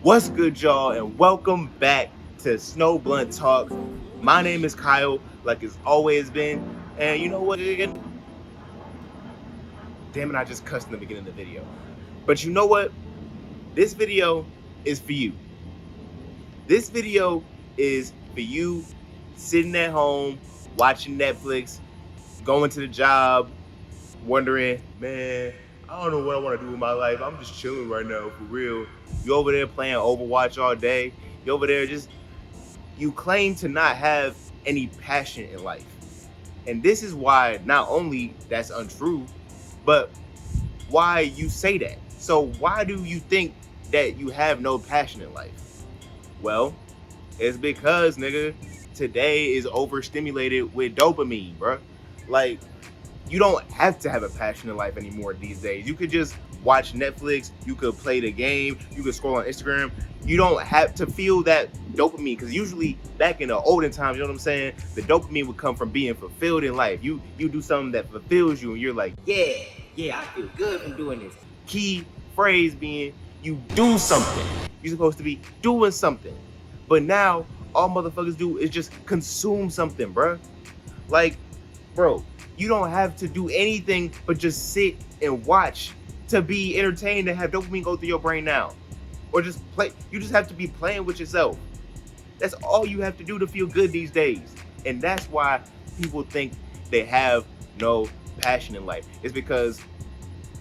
What's good, y'all, and welcome back to Snow Blunt Talk. My name is Kyle, like it's always been, and you know what? Damn it, I just cussed in the beginning of the video. But you know what? This video is for you. This video is for you sitting at home, watching Netflix, going to the job, wondering, man, I don't know what I want to do with my life. I'm just chilling right now, for real. You over there playing Overwatch all day. You over there just you claim to not have any passion in life. And this is why not only that's untrue, but why you say that. So why do you think that you have no passion in life? Well, it's because, nigga, today is overstimulated with dopamine, bro. Like, you don't have to have a passion in life anymore these days. You could just watch Netflix, you could play the game, you could scroll on Instagram. You don't have to feel that dopamine, because usually back in the olden times, you know what I'm saying, the dopamine would come from being fulfilled in life. You do something that fulfills you and you're like, yeah, I feel good from doing this. Key phrase being you do something. You're supposed to be doing something. But now all motherfuckers do is just consume something, bro. Like, bro, you don't have to do anything but just sit and watch to be entertained and have dopamine go through your brain now. Or just play. You just have to be playing with yourself. That's all you have to do to feel good these days. And that's why people think they have no passion in life. It's because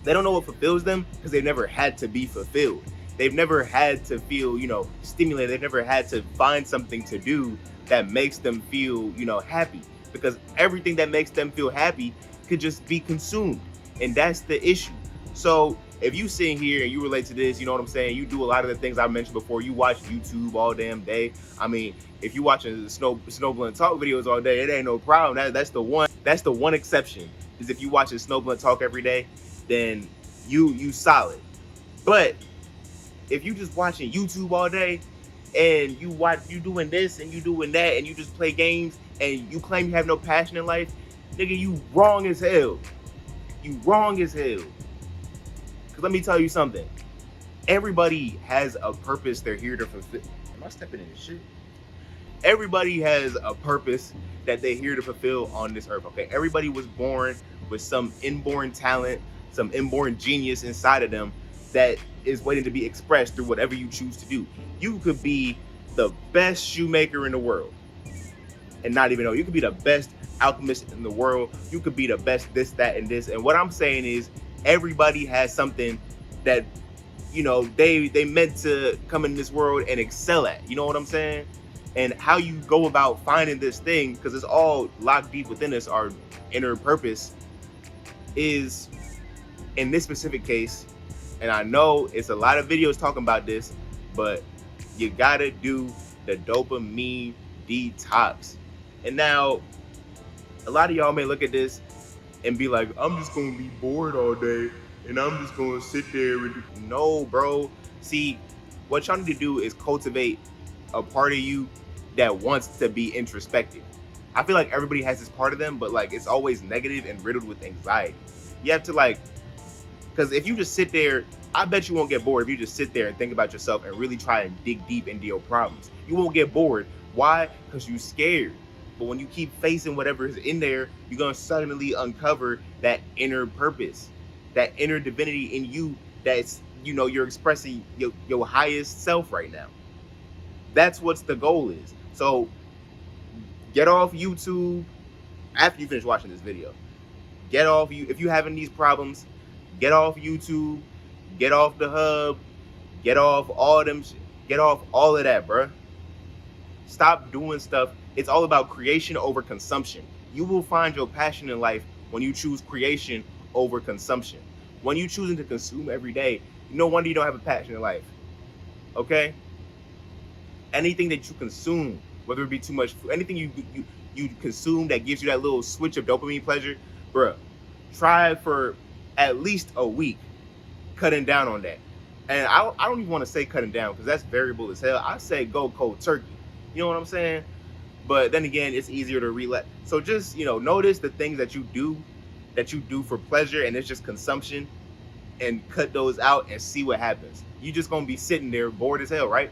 they don't know what fulfills them, because they've never had to be fulfilled. They've never had to feel, stimulated. They've never had to find something to do that makes them feel, happy. Because everything that makes them feel happy could just be consumed. And that's the issue. So if you sit here and you relate to this, you know what I'm saying? You do a lot of the things I mentioned before. You watch YouTube all damn day. I mean, if you watching the Snowblunt Talk videos all day, it ain't no problem. That's the one exception. Is if you watching Snowblunt Talk every day, then you solid. But if you just watching YouTube all day and you doing this and you doing that and you just play games and you claim you have no passion in life, nigga, you wrong as hell. You wrong as hell. Cause let me tell you something. Everybody has a purpose they're here to fulfill. Am I stepping in this shit? Everybody has a purpose that they're here to fulfill on this earth. Okay, everybody was born with some inborn talent, some inborn genius inside of them that is waiting to be expressed through whatever you choose to do. You could be the best shoemaker in the world and not even know. You could be the best alchemist in the world. You could be the best this, that, and this. And what I'm saying is everybody has something that, they meant to come in this world and excel at. You know what I'm saying? And how you go about finding this thing, because it's all locked deep within us, our inner purpose, is, in this specific case, and I know it's a lot of videos talking about this, but you gotta do the dopamine detox. And now, a lot of y'all may look at this and be like, I'm just gonna be bored all day and I'm just gonna sit there and no, bro. See, what y'all need to do is cultivate a part of you that wants to be introspective. I feel like everybody has this part of them, but like it's always negative and riddled with anxiety. You have to because if you just sit there, I bet you won't get bored if you just sit there and think about yourself and really try and dig deep into your problems. You won't get bored. Why? Because you're scared. But when you keep facing whatever is in there, you're going to suddenly uncover that inner purpose, that inner divinity in you that's, you're expressing your highest self right now. That's what the goal is. So get off YouTube after you finish watching this video. Get off you if you're having these problems. Get off YouTube. Get off the hub. Get off all them. Get off all of that, bruh. Stop doing stuff. It's all about creation over consumption. You will find your passion in life when you choose creation over consumption. When you choosing to consume every day, no wonder you don't have a passion in life. Okay? Anything that you consume, whether it be too much food, anything you consume that gives you that little switch of dopamine pleasure, bruh, try it for at least a week, cutting down on that. And I don't even want to say cutting down because that's variable as hell. I say go cold turkey. You know what I'm saying? But then again, it's easier to relate. So just, notice the things that you do for pleasure and it's just consumption, and cut those out and see what happens. You just gonna be sitting there bored as hell, right?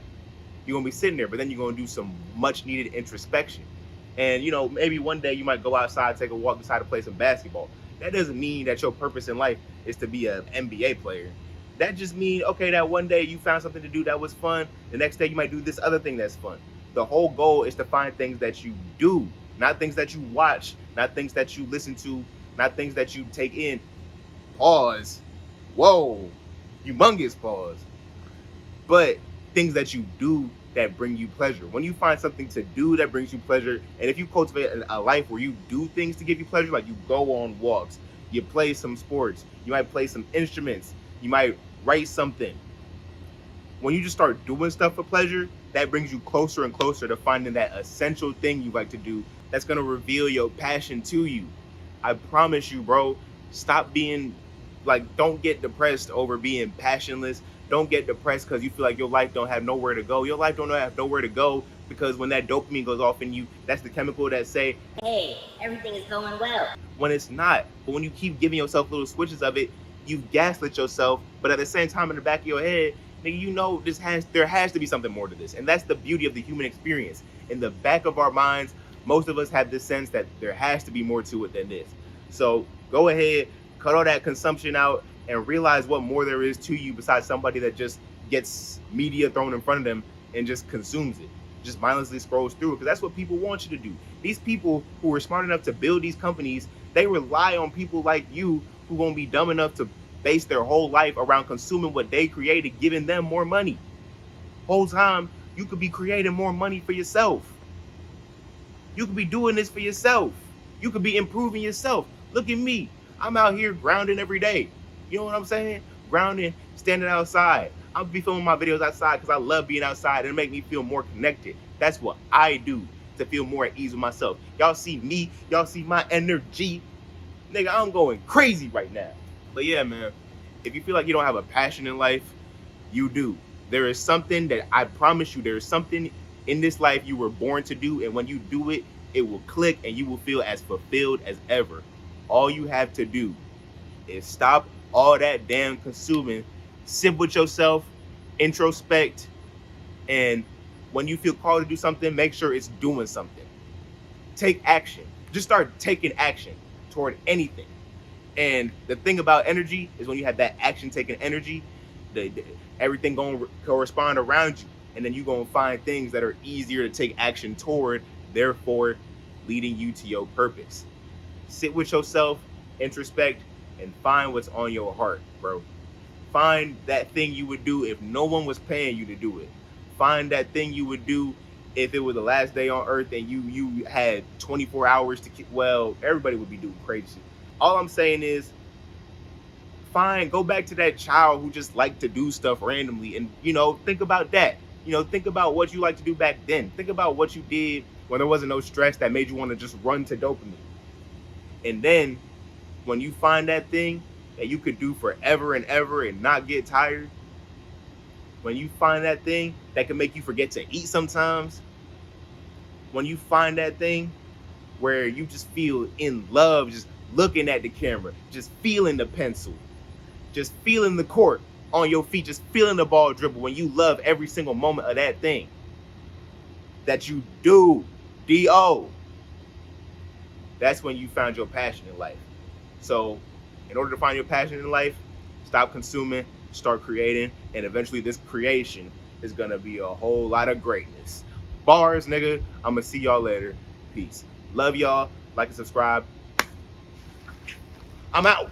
You're gonna be sitting there, but then you're gonna do some much needed introspection. And maybe one day you might go outside, take a walk, decide to play some basketball. That doesn't mean that your purpose in life is to be an NBA player. That just means, okay, that one day you found something to do that was fun. The next day you might do this other thing that's fun. The whole goal is to find things that you do, not things that you watch, not things that you listen to, not things that you take in. Pause. Whoa. Humongous pause. But things that you do that bring you pleasure. When you find something to do that brings you pleasure, and if you cultivate a life where you do things to give you pleasure, like you go on walks, you play some sports, you might play some instruments, you might write something. When you just start doing stuff for pleasure, that brings you closer and closer to finding that essential thing you like to do that's going to reveal your passion to you. I promise you, bro, stop being don't get depressed over being passionless. Don't get depressed because you feel like your life don't have nowhere to go. Your life don't have nowhere to go because when that dopamine goes off in you, that's the chemical that say, hey, everything is going well. When it's not. But when you keep giving yourself little switches of it, you gaslit yourself. But at the same time, in the back of your head, nigga, there has to be something more to this. And that's the beauty of the human experience. In the back of our minds, most of us have this sense that there has to be more to it than this. So go ahead, cut all that consumption out and realize what more there is to you besides somebody that just gets media thrown in front of them and just consumes it, just mindlessly scrolls through it, because that's what people want you to do. These people who are smart enough to build these companies, they rely on people like you who are going to be dumb enough to base their whole life around consuming what they created, giving them more money. Whole time, you could be creating more money for yourself. You could be doing this for yourself. You could be improving yourself. Look at me. I'm out here grounding every day. You know what I'm saying? Grounding, standing outside. I'll be filming my videos outside because I love being outside and it make me feel more connected. That's what I do to feel more at ease with myself. Y'all see me. Y'all see my energy. Nigga, I'm going crazy right now. But yeah, man, if you feel like you don't have a passion in life, you do. There is something that I promise you, there is something in this life you were born to do. And when you do it, it will click and you will feel as fulfilled as ever. All you have to do is stop all that damn consuming, sit with yourself, introspect, and when you feel called to do something, make sure it's doing something. Take action. Just start taking action toward anything. And the thing about energy is when you have that action-taking energy, everything going to correspond around you. And then you're going to find things that are easier to take action toward, therefore leading you to your purpose. Sit with yourself, introspect, and find what's on your heart, bro. Find that thing you would do if no one was paying you to do it. Find that thing you would do if it was the last day on earth and you had 24 hours to keep. Well, everybody would be doing crazy shit. All I'm saying is, go back to that child who just liked to do stuff randomly and, think about that. Think about what you like to do back then. Think about what you did when there wasn't no stress that made you want to just run to dopamine. And then when you find that thing that you could do forever and ever and not get tired, when you find that thing that can make you forget to eat sometimes, when you find that thing where you just feel in love, just looking at the camera, just feeling the pencil, just feeling the court on your feet, just feeling the ball dribble, when you love every single moment of that thing that you do, D-O, that's when you found your passion in life. So in order to find your passion in life, stop consuming, start creating, and eventually this creation is going to be a whole lot of greatness. Bars, nigga. I'm going to see y'all later. Peace. Love y'all. Like and subscribe. I'm out.